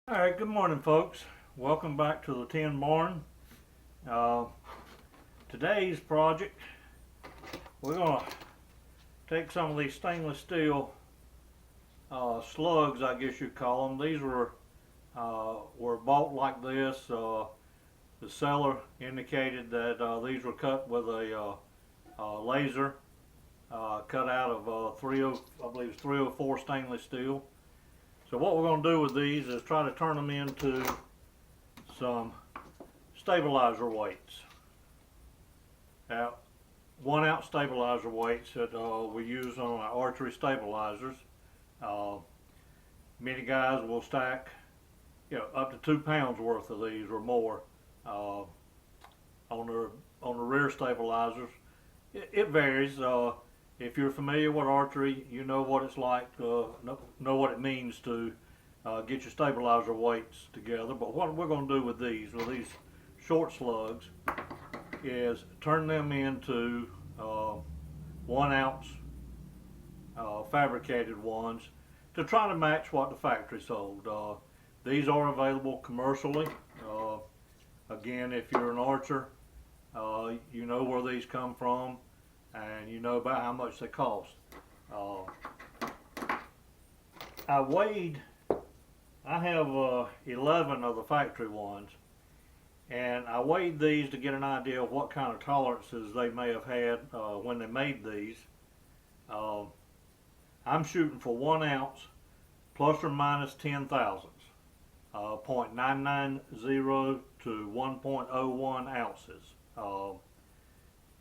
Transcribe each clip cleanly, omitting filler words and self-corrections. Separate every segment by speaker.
Speaker 1: Alright, good morning folks. Welcome back to the Tin Barn. Uh, Today's project, we're going to take some of these stainless steel slugs, I guess you'd call them. These were bought like this. The seller indicated that these were cut with a laser, cut out of I believe it's 304 stainless steel. So what we're going to do with these is try to turn them into some stabilizer weights. Now, 1 ounce stabilizer weights that we use on our archery stabilizers. Many guys will stack, up to 2 pounds worth of these or more on the rear stabilizers. It varies. If you're familiar with archery, you know what it's like, know what it means to get your stabilizer weights together. But what we're going to do with these short slugs is turn them into 1 ounce fabricated ones to try to match what the factory sold. These are available commercially. Again, if you're an archer, you know where these come from and you know about how much they cost. I have 11 of the factory ones, and I weighed these to get an idea of what kind of tolerances they may have had when they made these. I'm shooting for 1 ounce plus or minus 10 thousandths, 0.990 to 1.01 ounces.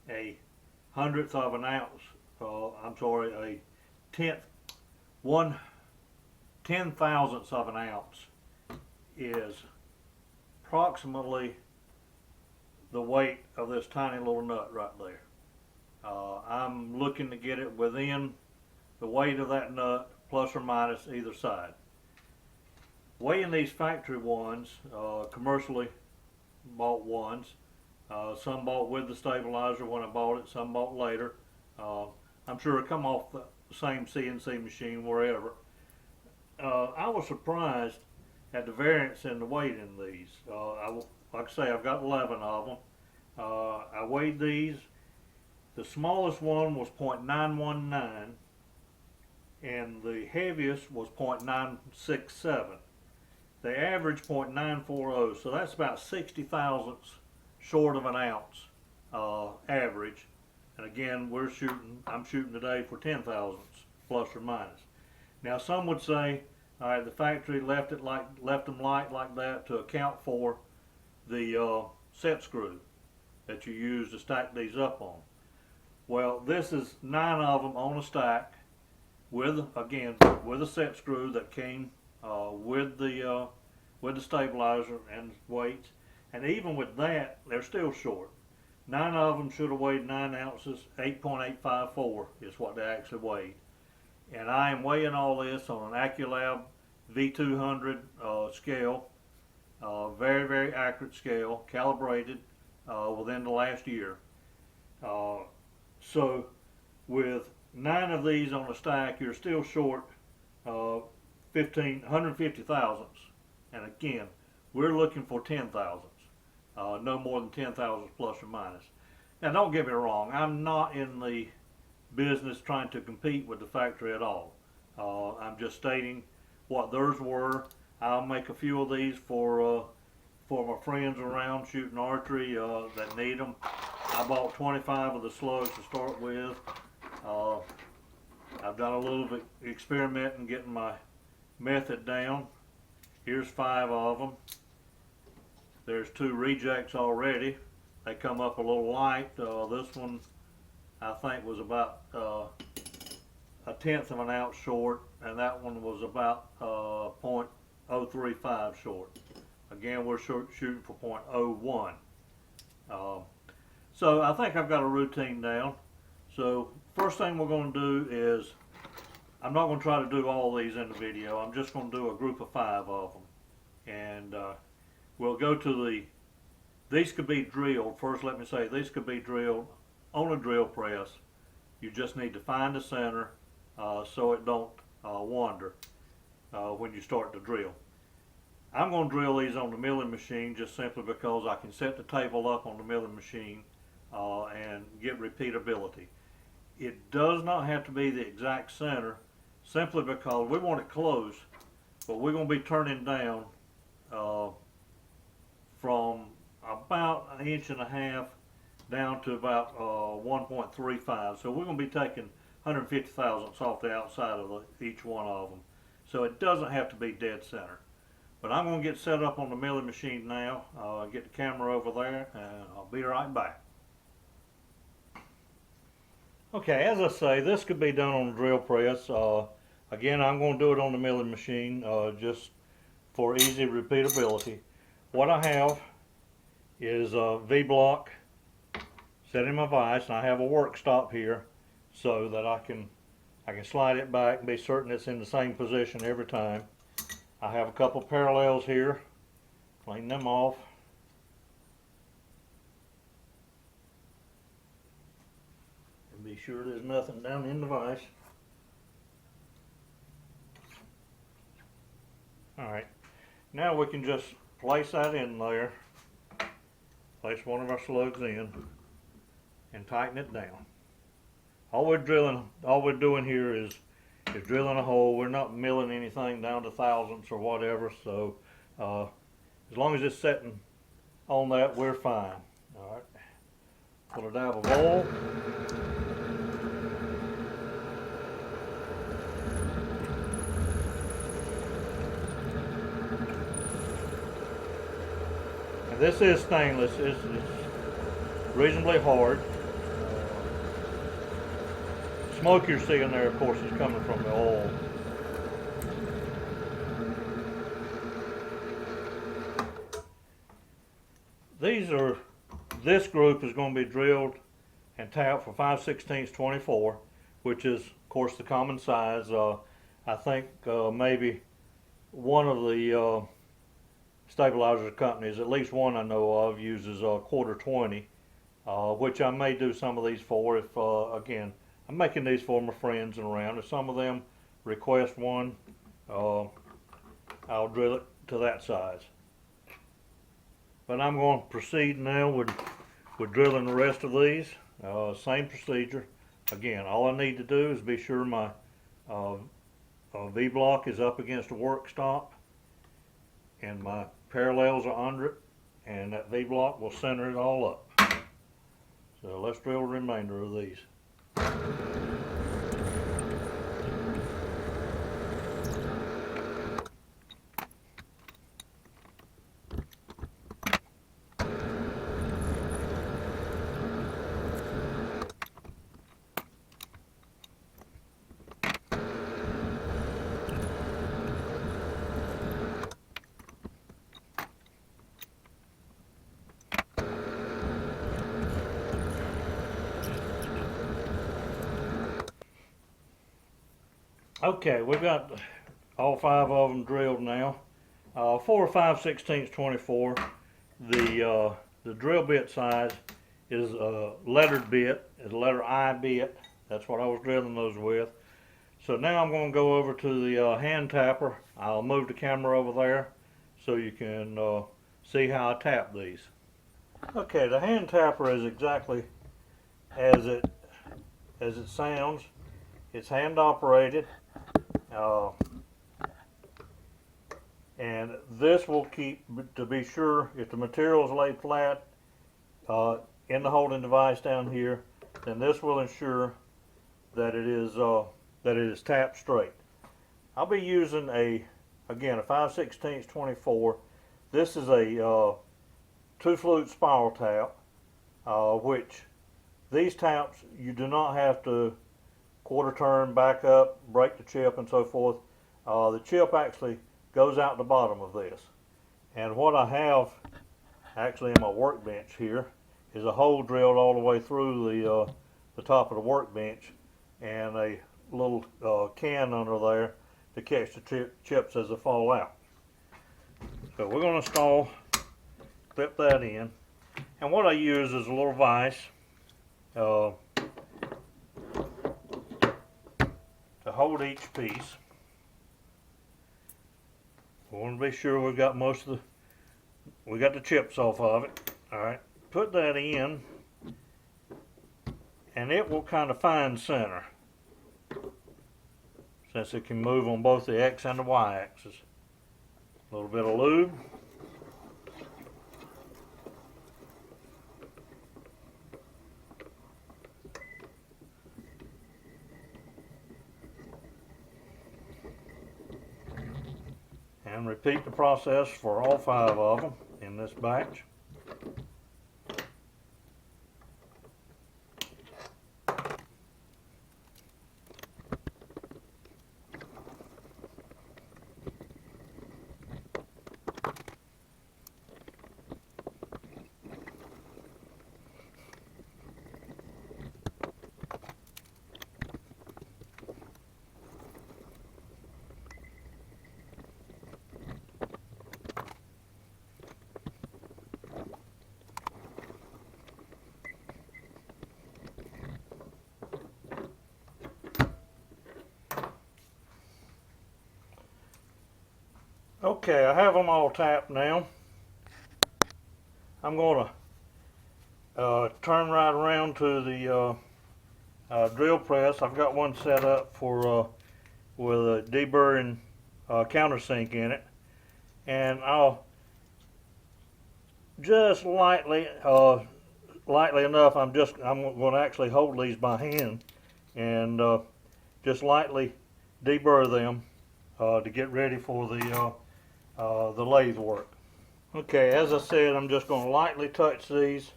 Speaker 1: A hundredth of an ounce, a ten thousandths of an ounce is approximately the weight of this tiny little nut right there. I'm looking to get it within the weight of that nut, plus or minus either side. Weighing these factory ones, commercially bought ones, some bought with the stabilizer when I bought it, some bought later. I'm sure it come off the same CNC machine wherever. I was surprised at the variance in the weight in these. Like I say, I've got 11 of them. I weighed these. The smallest one was 0.919 and the heaviest was 0.967. The average 0.940, so that's about 60 thousandths short of an ounce average. And again, I'm shooting today for 10 thousandths plus or minus. Now some would say, all right, the factory left them light like that to account for the set screw that you use to stack these up on. Well, this is 9 of them on a stack with a set screw that came with the stabilizer and weights. And even with that, they're still short. 9 of them should have weighed 9 ounces. 8.854 is what they actually weighed. And I am weighing all this on an AccuLab V200 scale. Very, very accurate scale, calibrated within the last year. So with 9 of these on a stack, you're still short 150 thousandths. And again, we're looking for 10 thousandths. No more than 10 thousandths plus or minus. Now don't get me wrong, I'm not in the business trying to compete with the factory at all. I'm just stating what theirs were. I'll make a few of these for my friends around shooting archery that need them. I bought 25 of the slugs to start with. I've done a little bit experimenting getting my method down. Here's 5 of them. There's 2 rejects already. They come up a little light. This one I think was about a tenth of an ounce short, and that one was about 0.035 short. Again, we're shooting for 0.01. So I think I've got a routine down. So first thing we're going to do is, I'm not going to try to do all these in the video. I'm just going to do a group of 5 of them. And we'll go to these could be drilled. First let me say, these could be drilled on a drill press. You just need to find the center so it don't wander when you start to drill. I'm going to drill these on the milling machine just simply because I can set the table up on the milling machine and get repeatability. It does not have to be the exact center simply because we want it close, but we're going to be turning down from about 1.5 inches down to about 1.35. So we're going to be taking 150 thousandths off the outside of each one of them. So it doesn't have to be dead center. But I'm going to get set up on the milling machine now, get the camera over there, and I'll be right back. Okay, as I say, this could be done on the drill press. Again, I'm going to do it on the milling machine just for easy repeatability. What I have is a V-block set in my vise, and I have a work stop here so that I can slide it back and be certain it's in the same position every time. I have a couple parallels here, clean them off. And be sure there's nothing down in the vise. Alright, now we can just place that in there, place one of our slugs in, and tighten it down. All we're doing here is drilling a hole. We're not milling anything down to thousandths or whatever, so as long as it's setting on that, we're fine. Alright, put a dab of oil. And this is stainless. It's reasonably hard. Smoke you're seeing there, of course, is coming from the oil. This group is going to be drilled and tapped for 5/16 24, which is, of course, the common size. I think maybe one of the stabilizer companies, at least one I know of, uses 1/4 20, which I may do some of these for if, again, I'm making these for my friends and around. If some of them request one, I'll drill it to that size. But I'm going to proceed now with drilling the rest of these. Same procedure. Again, all I need to do is be sure my V-block is up against the work stop and my parallels are under it, and that V-block will center it all up. So let's drill the remainder of these. Okay, we've got all 5 of them drilled now. For 5/16 24, the drill bit size is a lettered bit, is a letter I bit. That's what I was drilling those with. So now I'm going to go over to the hand tapper. I'll move the camera over there so you can see how I tap these. Okay, the hand tapper is exactly as it sounds. It's hand operated. And this will keep, to be sure, if the material is laid flat in the holding device down here, then this will ensure that it is tapped straight. I'll be using again a 5/16 24. This is a 2-flute spiral tap, which these taps you do not have to quarter turn, back up, break the chip, and so forth. The chip actually goes out the bottom of this. And what I have actually in my workbench here is a hole drilled all the way through the top of the workbench, and a little can under there to catch the chips as they fall out. So we're going to clip that in. And what I use is a little vise to hold each piece. We want to be sure we got we got the chips off of it. All right, put that in, and it will kind of find center, since it can move on both the X and the Y axis. A little bit of lube. And repeat the process for all 5 of them in this batch. Okay, I have them all tapped now. I'm going to turn right around to the drill press. I've got one set up for with a deburring countersink in it, and I'll just lightly enough. I'm going to actually hold these by hand and just lightly deburr them to get ready for the lathe work. Okay, as I said, I'm just going to lightly touch these,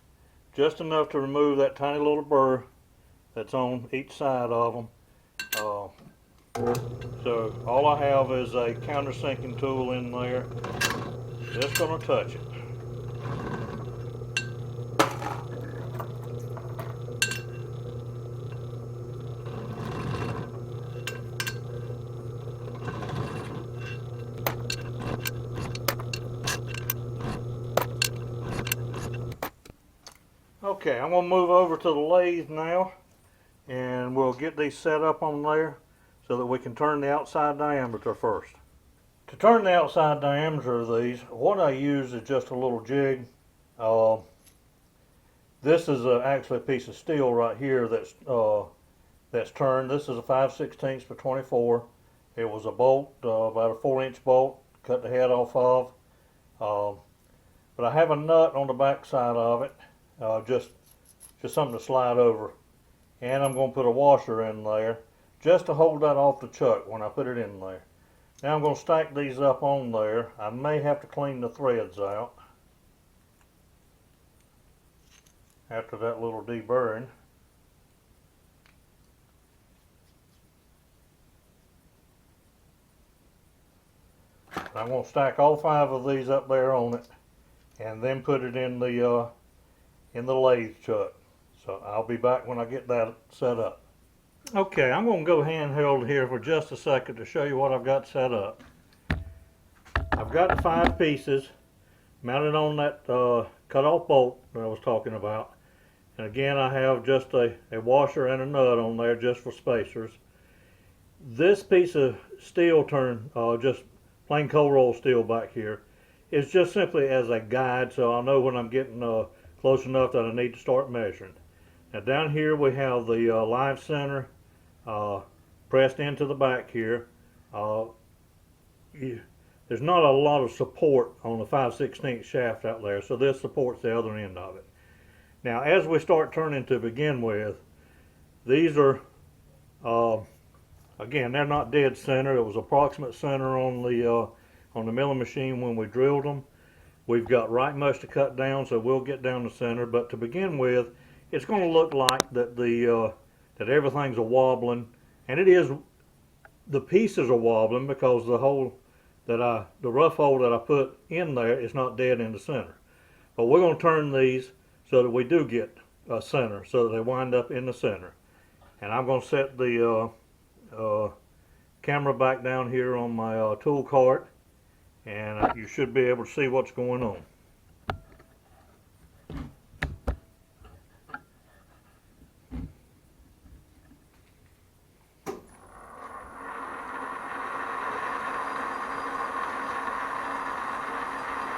Speaker 1: just enough to remove that tiny little burr that's on each side of them. So all I have is a countersinking tool in there. Just going to touch it. Okay, I'm going to move over to the lathe now, and we'll get these set up on there so that we can turn the outside diameter first. To turn the outside diameter of these, what I use is just a little jig. This is actually a piece of steel right here that's turned. This is a 5/16 by 24. It was a bolt, about a 4-inch bolt, cut the head off of. But I have a nut on the back side of it. Just something to slide over, and I'm going to put a washer in there just to hold that off the chuck when I put it in there. Now I'm going to stack these up on there. I may have to clean the threads out after that little deburring. I'm going to stack all 5 of these up there on it, and then put it in the lathe chuck. So I'll be back when I get that set up. Okay, I'm going to go handheld here for just a second to show you what I've got set up. I've got the 5 pieces mounted on that cut-off bolt that I was talking about. And again, I have just a washer and a nut on there just for spacers. This piece of steel just plain cold roll steel back here, is just simply as a guide, so I'll know when I'm getting close enough that I need to start measuring. Now down here we have the live center pressed into the back here. There's not a lot of support on the 5/16 shaft out there, so this supports the other end of it. Now as we start turning to begin with, these are again, they're not dead center. It was approximate center on the milling machine when we drilled them. We've got right much to cut down, so we'll get down the center. But to begin with, it's going to look like that that everything's a wobbling, and it is. The pieces are wobbling because the rough hole that I put in there is not dead in the center. But we're going to turn these so that we do get a center, so that they wind up in the center. And I'm going to set the camera back down here on my tool cart, and you should be able to see what's going on.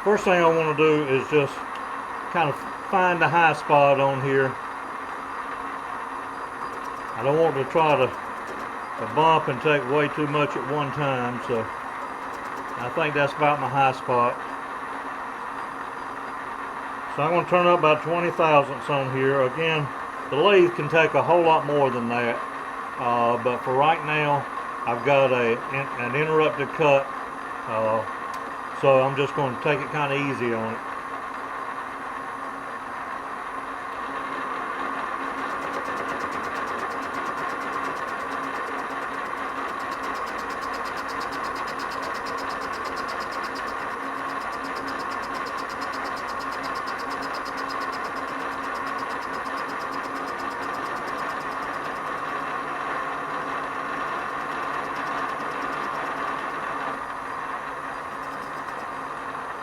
Speaker 1: First thing I want to do is just kind of find the high spot on here. I don't want to try to bump and take way too much at one time, so I think that's about my high spot. So I'm going to turn up about 20 thousandths on here. Again, the lathe can take a whole lot more than that, but for right now I've got an interrupted cut, so I'm just going to take it kind of easy on it.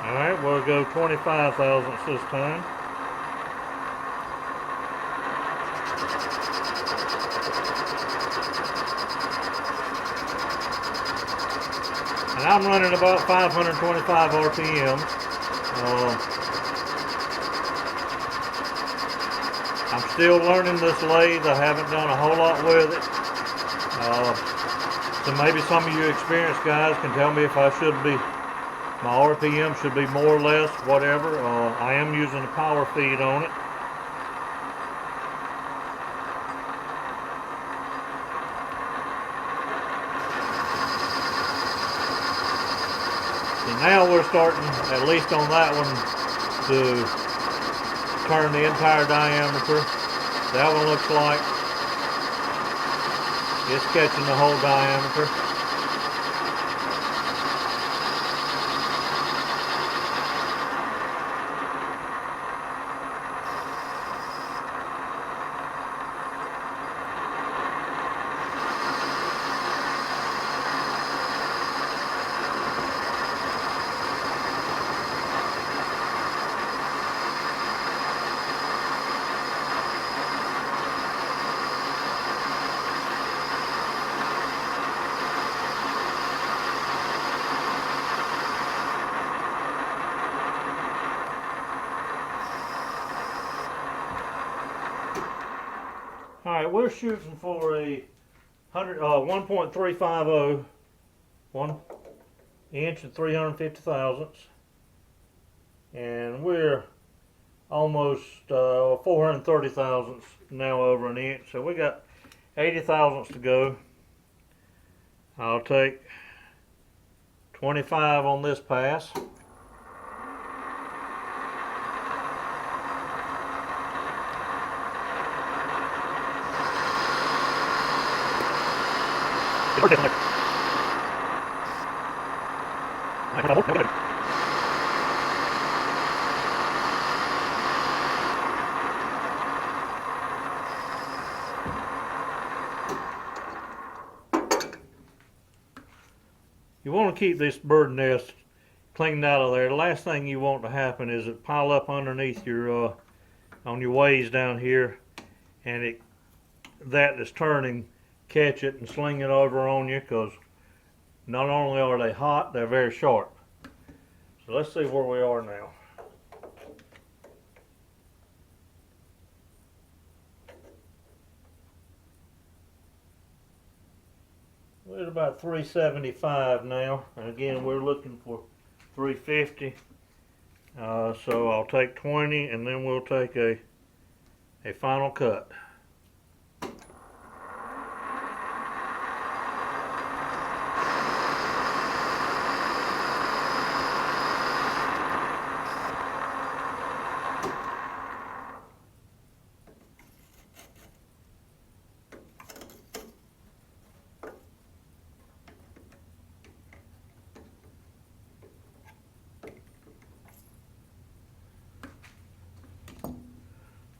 Speaker 1: Alright, we'll go 25 thousandths this time. And I'm running about 525 RPM. I'm still learning this lathe. I haven't done a whole lot with it. So maybe some of you experienced guys can tell me if I should be, my RPM should be more or less, whatever. I am using a power feed on it. And now we're starting, at least on that one, to turn the entire diameter. That one looks like it's catching the whole diameter. Alright, we're shooting for a 1.350, 1 inch and 350 thousandths, and we're almost 430 thousandths now over an inch, so we got 80 thousandths to go. I'll take 25 on this pass. You want to keep this bird nest cleaned out of there. The last thing you want to happen is it pile up underneath your on your ways down here, and that is turning, catch it and sling it over on you, because not only are they hot, they're very sharp. So let's see where we are now. We're at about 375 now, and again we're looking for 350. So I'll take 20, and then we'll take a final cut.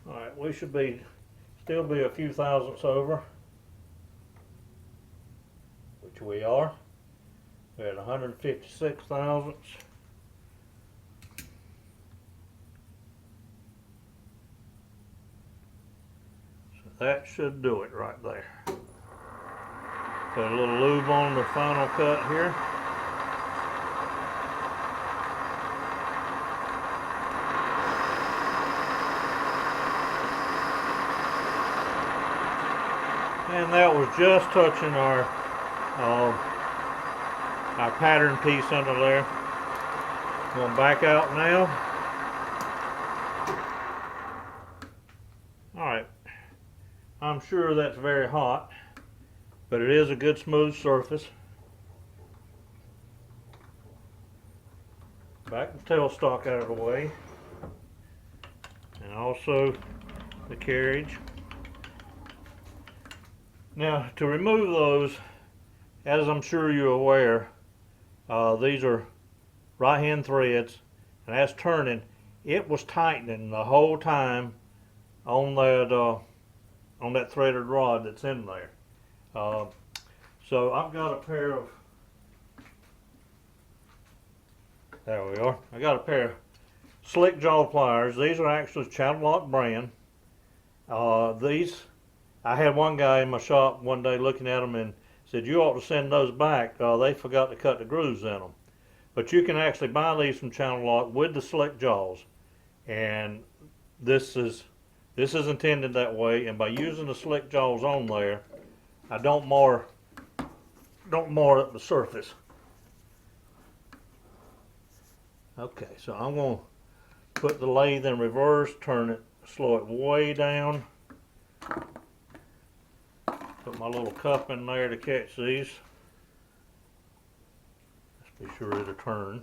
Speaker 1: Alright, we should still be a few thousandths over, which we are. We're at 156 thousandths. So that should do it right there. Put a little lube on the final cut here. And that was just touching our pattern piece under there. Going back out now. Alright, I'm sure that's very hot, but it is a good smooth surface. Back the tailstock out of the way, and also the carriage. Now, to remove those, as I'm sure you're aware, these are right-hand threads, and as turning, it was tightening the whole time on that threaded rod that's in there. So I've got a pair of, there we are. I got a pair of slick jaw pliers. These are actually Channel Lock brand. These, I had one guy in my shop one day looking at them and said, "You ought to send those back. They forgot to cut the grooves in them." But you can actually buy these from Channel Lock with the slick jaws, and this is intended that way. And by using the slick jaws on there, I don't mar up the surface. Okay, so I'm going to put the lathe in reverse, turn it, slow it way down. Put my little cup in there to catch these. Let's be sure it'll turn.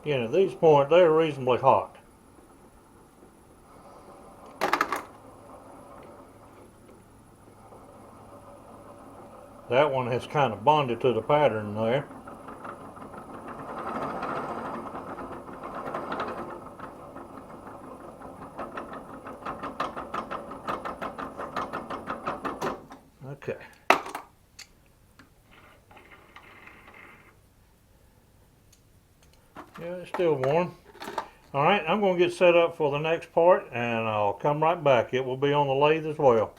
Speaker 1: Again, at these points, they're reasonably hot. That one has kind of bonded to the pattern there. Okay. Yeah, it's still warm. Alright, I'm going to get set up for the next part, and I'll come right back. It will be on the lathe as well.